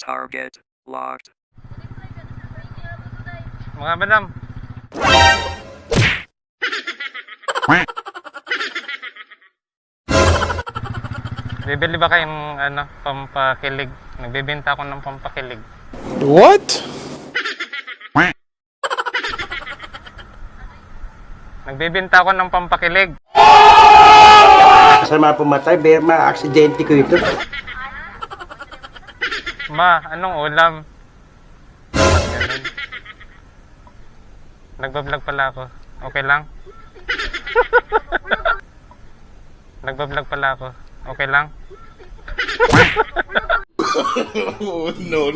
Target locked. Mga madam. Bibili ba kayong pampakilig? Nagbebenta ako ng pampakilig. What? Nagbebenta ako ng pampakilig. Sa mga pumatay, ma-aksidente ko ito. Ma, anong ulam? Ganun. Nagbablog pala ako. Okay lang? Nagbablog pala ako. Okay lang? No.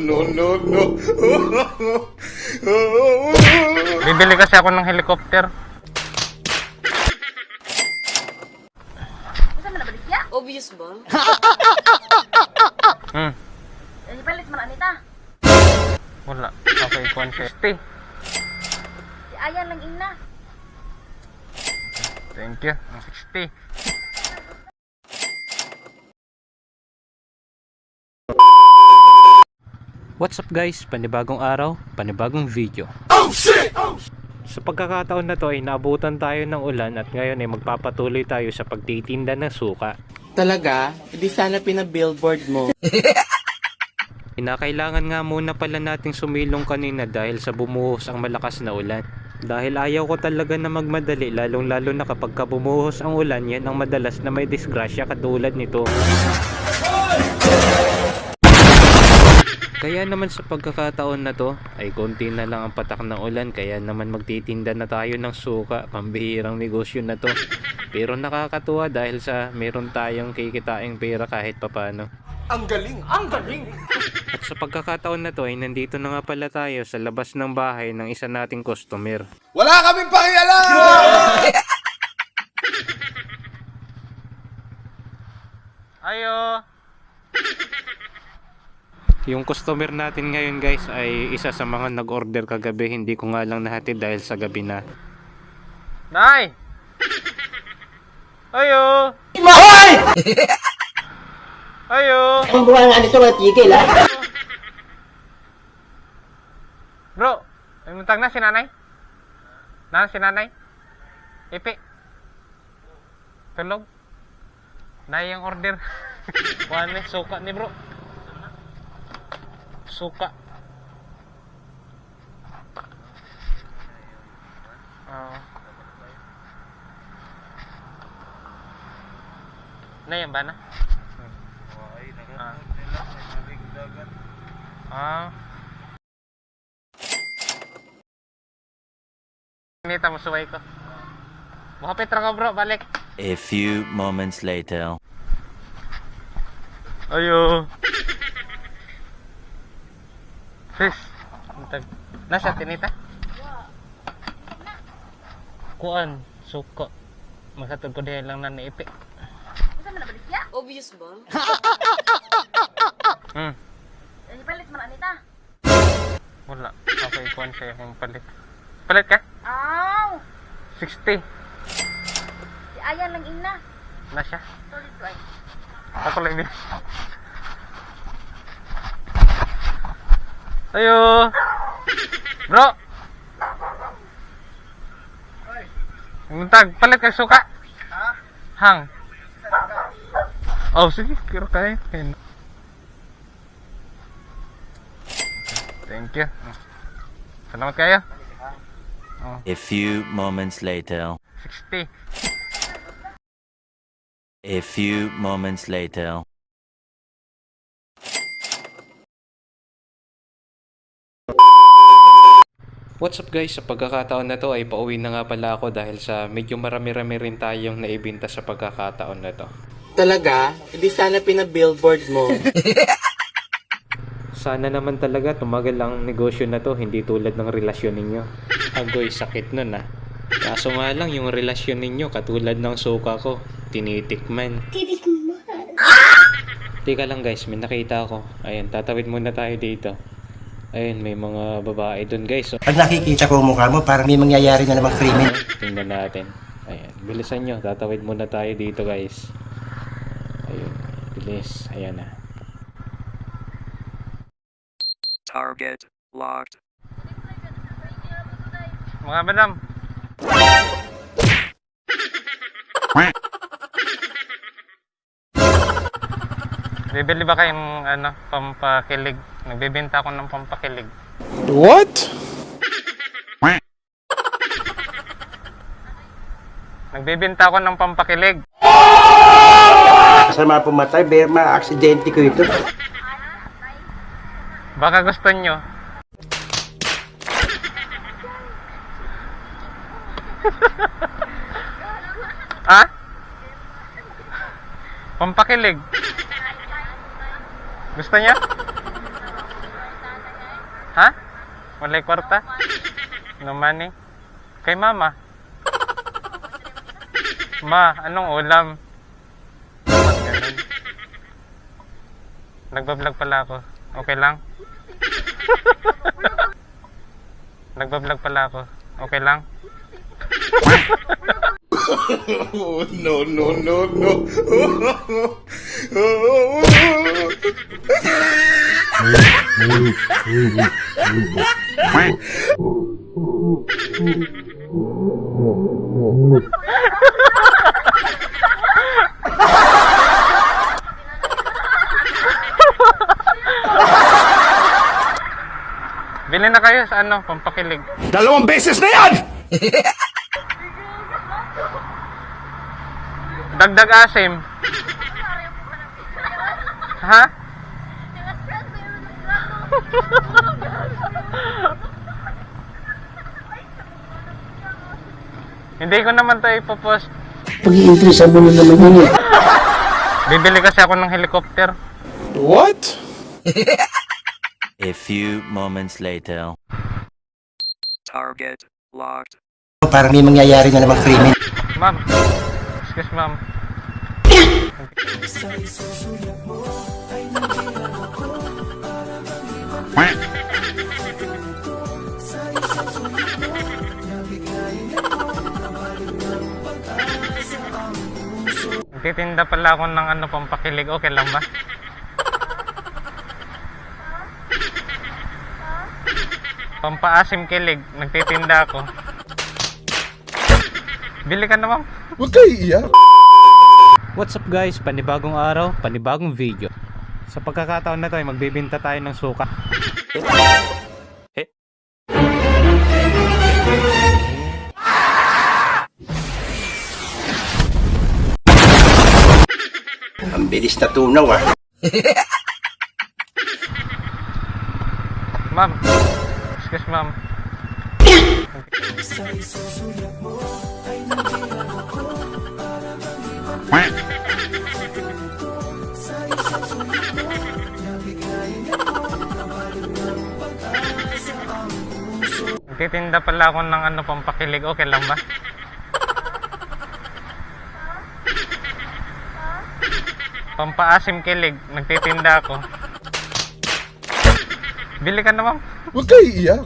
Bibili kasi ako ng helicopter. Obvious ba? Ipalit man anita. Wala. Okay, consiste. Si Ayan lang ina. Thank you. 60. What's up guys? Panibagong araw, panibagong video. Sa pagkakataon na to ay naabutan tayo ng ulan at ngayon ay magpapatuloy tayo sa pagtitinda ng suka. Talaga? Hindi sana pinabillboard mo. Kinakailangan nga muna pala nating sumilong kanina dahil sa bumuhos ang malakas na ulan. Dahil ayaw ko talaga na magmadali lalong lalo na kapag bumuhos ang ulan, yan ang madalas na may disgrasya katulad nito. Kaya naman sa pagkakataon na to ay konti na lang ang patak ng ulan, kaya naman magtitinda na tayo ng suka. Pambihirang negosyo na to, pero nakakatuwa dahil sa meron tayong kikitaing pera kahit papano. Ang galing! Ang galing! At sa pagkakataon na to ay nandito na nga pala tayo sa labas ng bahay ng isa nating customer. Wala kaming pakialam! Ayo! Yung customer natin ngayon guys ay isa sa mga nag-order kagabi, hindi ko nga lang nahatid dahil sa gabi na. Nay! Ayo! Hoy! Ayo! Ang buwan nga nito, matigil ha? Bro, may muntag na si nanay? Si nanay? Ipi? Tulog? Nay yung order. Kuhan suka ni bro. Suka. Na yan ba na? Nita mo suway ko. Makapit ra ka bro, balik. A few moments later. Ayo. Sis, nasa tinita? Kuan, suko. Makatod ko dahil lang na naipi. Obvious ba? Ipalit man anita. Wala. Okay, kuan siya yung palit. Palit ka? Aw! 60. Si Ayan lang ina. Na siya. Solid right. Ako lang din. Ayo. Bro. Muntag, palit kang suka. Hang. Oh, sige, kira kayo. Thank you. Salamat kayo. A few moments later. 60. A few moments later. What's up guys? Sa pagkakataon na to ay pauwi na nga pala ako dahil sa medyo marami-rami rin tayong naibinta sa pagkakataon na to. Talaga? Hindi sana pinabillboard mo. Sana naman talaga tumagal ang negosyo na to, hindi tulad ng relasyon ninyo. Agoy, sakit nun ah. Kaso nga lang yung relasyon ninyo katulad ng suka ko, tinitikman. Teka lang guys, may nakita ako. Ayan, tatawid muna tayo dito. Ayun, may mga babae dun guys. Pag nakikita ko ang mukha mo, parang may mangyayari na namang krimen. Tingnan natin. Ayan, bilisan nyo. Tatawid muna tayo dito guys. Ayun, bilis. Ayan na. Target locked. Mga madam. Bibili ba kayong pampakilig? Nagbebenta ako ng pampakilig. What? Nagbebenta ako ng pampakilig. Sa mga pumatay, Berma, aksidente ko ito. Baka gusto nyo. Ha? Pampakilig. Gusto niya? Ha? Walay kwarta? No money? Kay mama. Ma, anong ulam? Ganun. Nagbablog pala ako. Okay lang? Nagbablog pala ako. Okay lang? Oh, no, no, no, no. Bili na kayo sa pampakilig. 2 beses na yan! Dagdag asim. Ha? Hindi ko naman tayo ipopost. Pag-i-interesa mo na naman yun. Bibili kasi ako ng helicopter. What? A few moments later. Target locked. Parang may mangyayari na namang krimen. Ma'am. Excuse ma'am. Nagtitinda pala ako ng pampakilig. Okay lang ba? Pampaasim kilig. Nagtitinda ako. Bili ka na ma'am. Huwag kayo iiyak. What's up guys? Panibagong araw, panibagong video. Sa pagkakataon na to ay magbebenta tayo ng suka. Ang bilis na tunaw ah. Ma'am. Excuse ma'am. Nagtitinda pala ako ng pampakilig. Okay lang ba? Pampaasim kilig. Nagtitinda ako. Bili ka na ma'am. Huwag kayo iiyak.